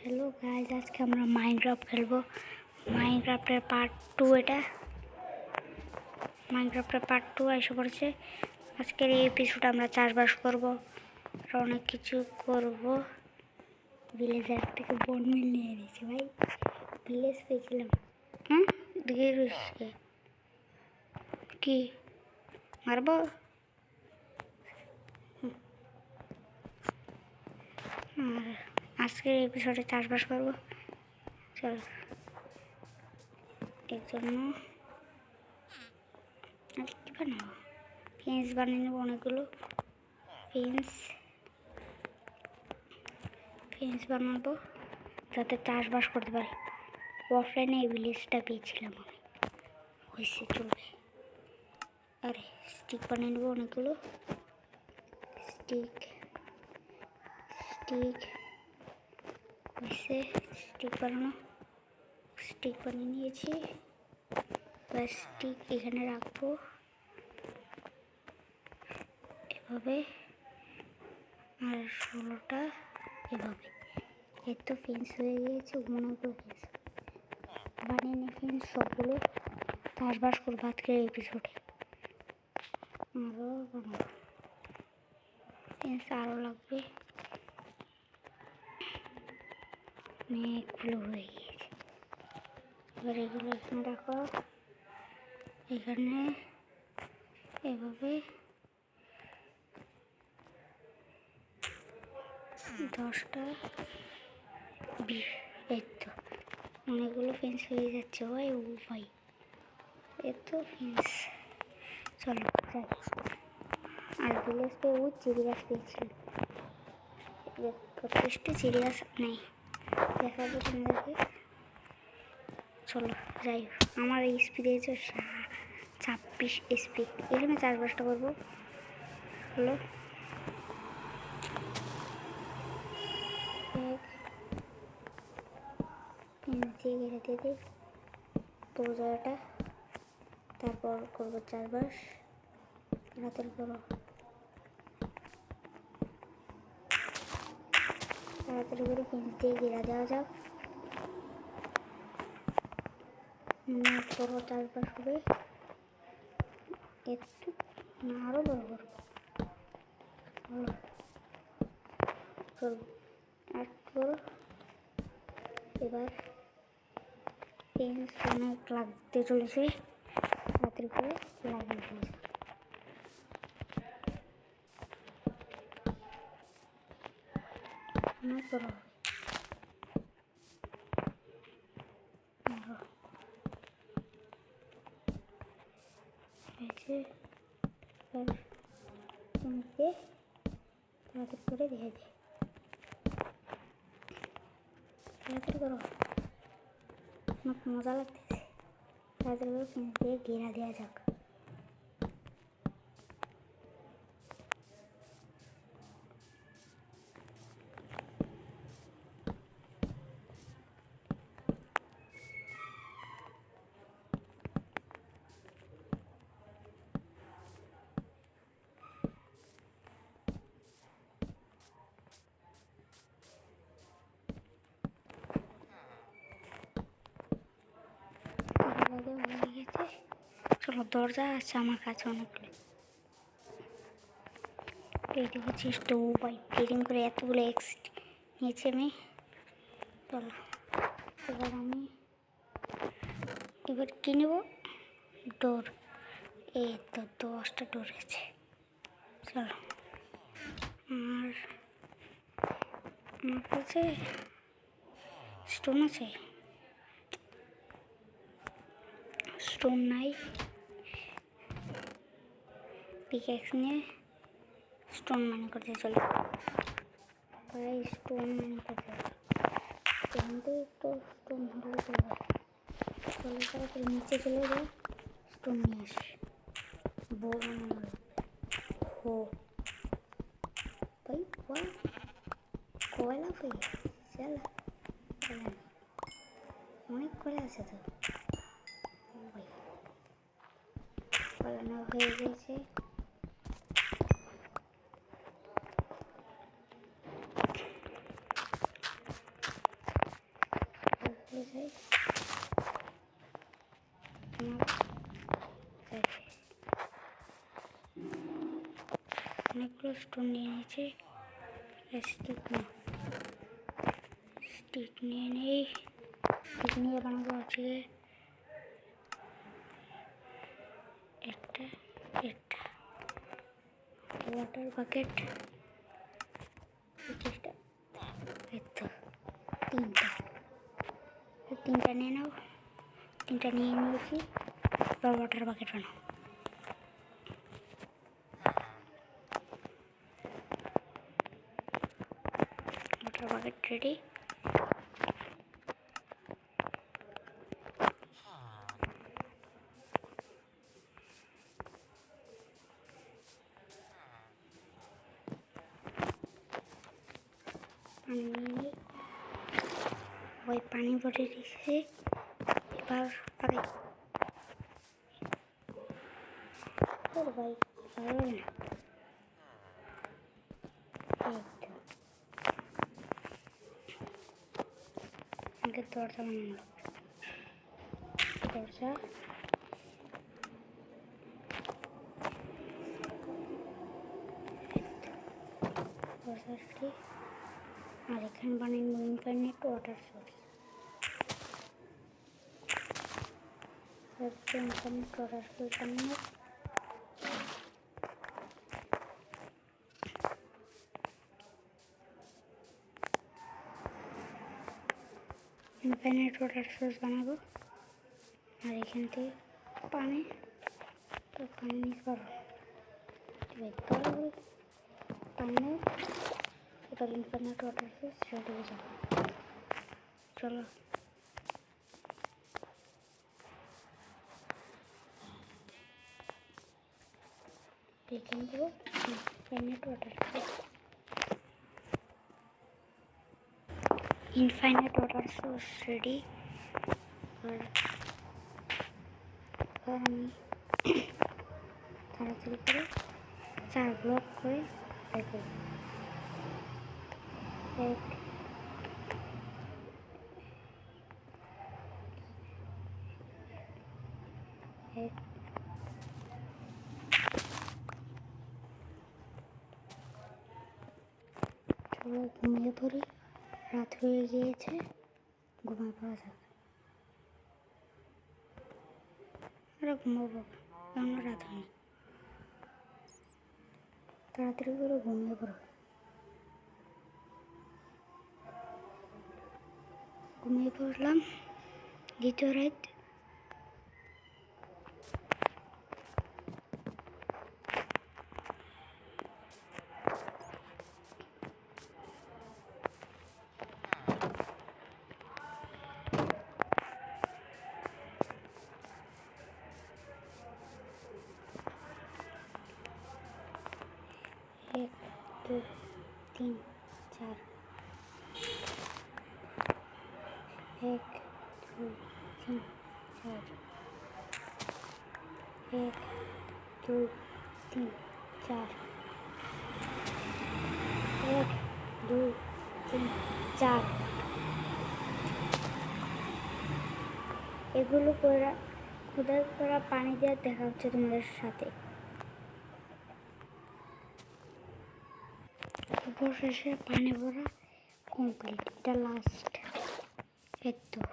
Hello guys, আজকে আমরা Minecraft খেলবো। মাইনক্রাফটের পার্ট 2 এটা। মাইনক্রাফটের পার্ট 2 এসে পড়েছে। আজকের এই এপিসোডে আমরা চাষবাস করবো আর অনেক কিছু করবো। ভিলেজার থেকে বন মিল নিয়ে নিয়েছি ভাই। ভিলেজ পেয়েছিলাম। দিকে কি মারবো? আজকের এপিসোডে চাষবাস করবো। চলো, এর জন্য আর কি বানাবো? ফেন্স বানিয়ে নেবো অনেকগুলো। ফেন্স বানাবো যাতে চাষবাস করতে পারি। অফলাইনে এই ভিলেজটা পেয়েছিলাম আমি, হয়েছে চলবে। আরে স্টিক বানিয়ে নেবো অনেকগুলো। স্টিক হয়েছে, স্টিক বানানো। স্টিক বানিয়ে নিয়েছি। স্টিক এখানে রাখবো এভাবে, আর 16টা এভাবে। এর তো ফেন্স হয়ে গিয়েছে, অনেকগুলো ফেন্স বানিয়ে নিয়ে ফেন্স সবগুলো চাষবাস করবো আজকের এপিসোডে। আরও বানাবো ফেন্স, আরও লাগবে। অনেকগুলো হয়ে গিয়েছে। এবার এগুলো এখানে রাখো, এখানে এভাবে 10টা। এই তো অনেকগুলো ফেন্স হয়ে যাচ্ছে ভাই। ও ভাই, এত ফেন্স। চলো যাই। আর ভিলেজ পেয়ে ও চেরি গাছ পেয়েছিল। 25টি চেরি গাছ নেই, দেখাবো তোমাদেরকে। চলো যাই। আমার এসপি দিয়েছে 26 এসপি। এখানে চাষবাসটা করবো। হলো দিয়ে ঘিরে দিয়ে দিই পুরো জায়গাটা। তারপর করবো চাষবাস। রাতের করো তাড়াতাড়ি করে ফেন্স দিয়ে ঘেরা দেওয়া যাক। বড় চাষবাস হবে একটু, না আরও বড় করবো। চলো একটু বড়। এবার ফেন্স অনেক লাগতে চলেছে, তাড়াতাড়ি করে লাগিয়ে দিয়েছে। অনেক বড় হবে। তাড়াতাড়ি করে দিয়ে দে, তাড়াতাড়ি করো, অনেক মজা লাগতেছে। তাড়াতাড়ি করে ফেন্স দিয়ে ঘেরা দেওয়া যাক। হয়ে গেছে। চলো, দরজা আছে আমার কাছে অনেকগুলো। রেডি হচ্ছিস তো ভাই, ফিটিং করে এতগুলো এক্স নিয়েছি আমি। চলো এবার কি নেব? ডোর। এই তো 10টা ডোর আছে। চলো, আর আমার কাছে স্টোন আছে, স্টোন নাই। পিক্যাক্স নিয়ে স্টোন মানে করতে চলো ভাই। স্টোন মানে করতে এখান থেকে তো স্টোন হলে চলবে। চলে তাড়াতাড়ি নিচে চলে যাও, স্টোন নিয়ে আসি। বউ বানানো হো ভাই। কয়লা পেয়ে চলো, অনেক কয়লা আছে তো ভাই। কয়লা নেওয়া হয়ে গেছে। অনেকগুলো স্টোন নিয়ে নিয়েছি। স্টিক নিয়ে নেই। স্টিক নিয়ে বানাবো হচ্ছে একটা ওয়াটার বাকেট, তিনটা নিয়ে নাও। তিনটা নিয়ে নিয়েছি। এবার ওয়াটার বাকেট বানাও। Water bucket ready. পানি নিয়ে ওই পানি ভরে দিয়েছি। এবার ভাই ভালো না, আগে দরজা বানানো। দরজাটি আর এখানে বানাবো infinite water source. Infinite water source বানাবো। ইনফাইনাইট ওয়াটার সোর্স বানাবো আর এখান থেকে পানি নিতে পারবো। পানি এবার ইনফাইনাইট ওয়াটার সোর্স রেডি হয়ে যাবে। চলো এখান দেবো infinite water source. Infinite water source ready. আর আমি তাড়াতাড়ি করে 4 ব্লক করে দেখো। 1 চলো ঘুমিয়ে পড়ি। রাত হয়ে গিয়েছে, ঘুমিয়ে পড়া যাবে। আমরা ঘুমাবো, কেন রাত হয়নি। তাড়াতাড়ি করে ঘুমিয়ে পড়ো। ঘুমিয়ে পড়লাম। দ্বিতীয় রাত। एक दो तीन चार, 1 2 3 4, 1 2 3 4, 1 2 3 4। এগুলো করে খোদাই করা পানি দিয়ে দেখা হচ্ছে তোমাদের সাথে। অবশেষে পানি ভরা কমপ্লিট। এটা লাস্ট, একদম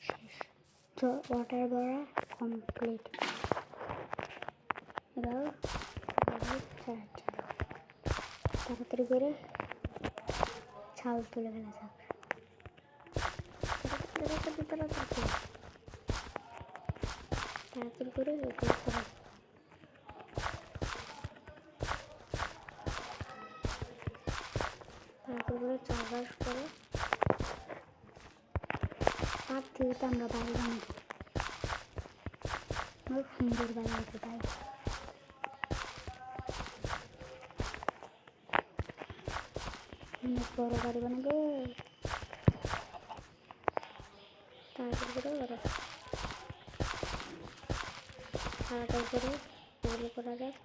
শেষ। তো ওয়াটার ভরা কমপ্লিট। এবার তাড়াতাড়ি করে ছাল তুলে ফেলা যাক। তাড়াতাড়ি করে এগুলো করা। তারপর করে চারবার করে আর দিয়ে আমরা বাড়ি বানাবো। আমার সুন্দর বাড়ি হতে পাই। অনেক বড় বাড়ি বানাবো। তারপর করে ওরা তাড়াতাড়ি করে এগুলো করা যায়।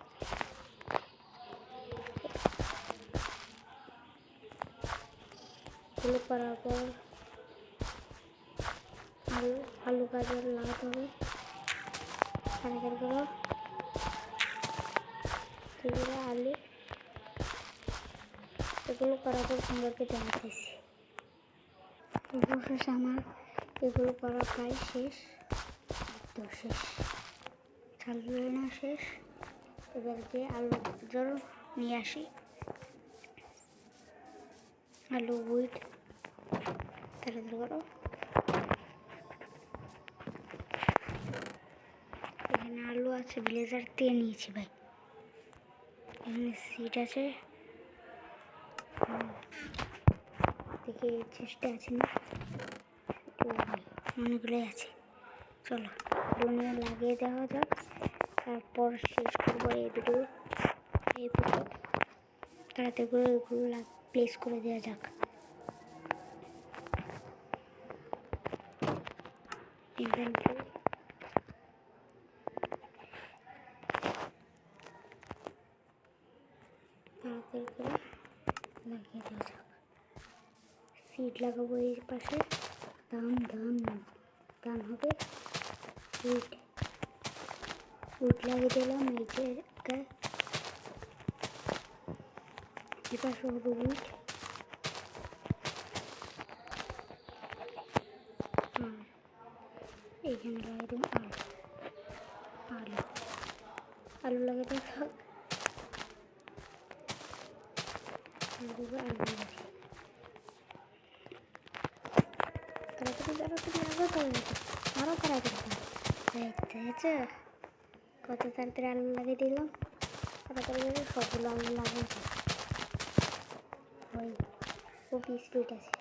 এগুলো করার পর আলু গাজর লাগাতে হবে। তাড়াতাড়ি করে আলু এগুলো করার পর তোমাদেরকে জানাতেছি। অবশেষে আমার এগুলো করা প্রায় শেষ, তো শেষ চালু না শেষ। এবারকে আলু জল নিয়ে আসি, আলু উইট তাড়াতাড়ি করো। এখানে আলু আছে, ব্লেজার দিয়ে নিয়েছি ভাই। এখানে সিট আছে, দেখে চেষ্টা আছে না, অনেকগুলোই আছে। চলো আলু নিয়ে লাগিয়ে দেওয়া যাক, তারপর শেষ করবো এই ভিডিও। তাড়াতাড়ি করে এগুলো প্লেস করে দেওয়া যাক। ইনভেন্টরি তাড়াতাড়ি করে লাগিয়ে দেওয়া যাক। সিট লাগাবো এই পাশে, দাম হবে উইট লাগিয়ে দিলাম। এই যে এই পাশে হবে উইট, এইখানে লাগিয়ে দিলাম আলু লাগিয়ে দেওয়া থাক। তাড়াতাড়ি লাগো, আরও তাড়াতাড়ি হয়েছে। কত তাড়াতাড়ি আলু লাগিয়ে দিলাম, তাড়াতাড়ি করে সবগুলো আলু লাগিয়ে দিই। ওই খুব স্পিড আছে,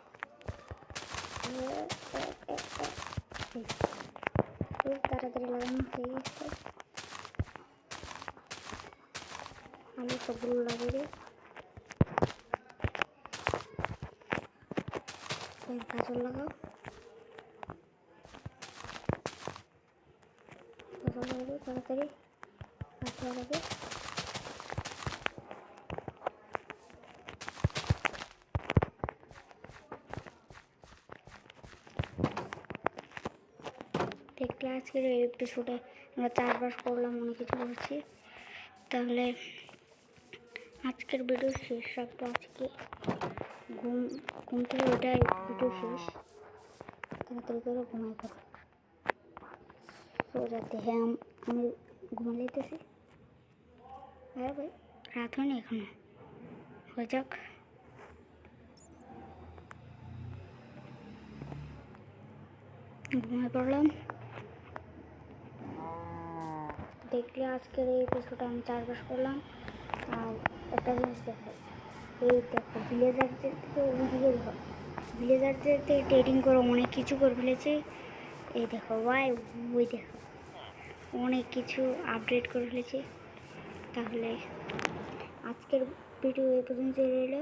খুব তাড়াতাড়ি লাগানো হয়ে গেছে। আলু সবগুলো লাগিয়ে দিই। গাজর লাগাও, তাড়াতাড়ি গাছ লাগাবে। দেখলে আজকের এই এপিসোডে আমরা চারবার করলাম, অনেক কিছু করেছি। তাহলে আজকের ভিডিও শেষ রাখবো। আজকে ঘুম থেকে ওটাই ভিডিও শেষ। তাড়াতাড়ি করে ঘুমাই পড়ো, যাতে হ্যাঁ আমি ঘুমালে যেতেছি। হ্যাঁ ভাই, রাত হয়নি এখনো, হয়ে যাক। ঘুমাই পড়লাম। দেখলে আজকের এই এপিসোডে আমি চারবার করলাম। আর একটা জিনিস দেখো, এই দেখো ভিলেজারদের থেকে ওইদিকে দেখো, ভিলেজারদের থেকে ট্রেডিং করে অনেক কিছু করে ফেলেছে। এই দেখো ভাই, ওই দেখো অনেক কিছু আপডেট করে ফেলেছে। তাহলে আজকের ভিডিও এই পর্যন্ত রইল।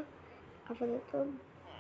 আপাতত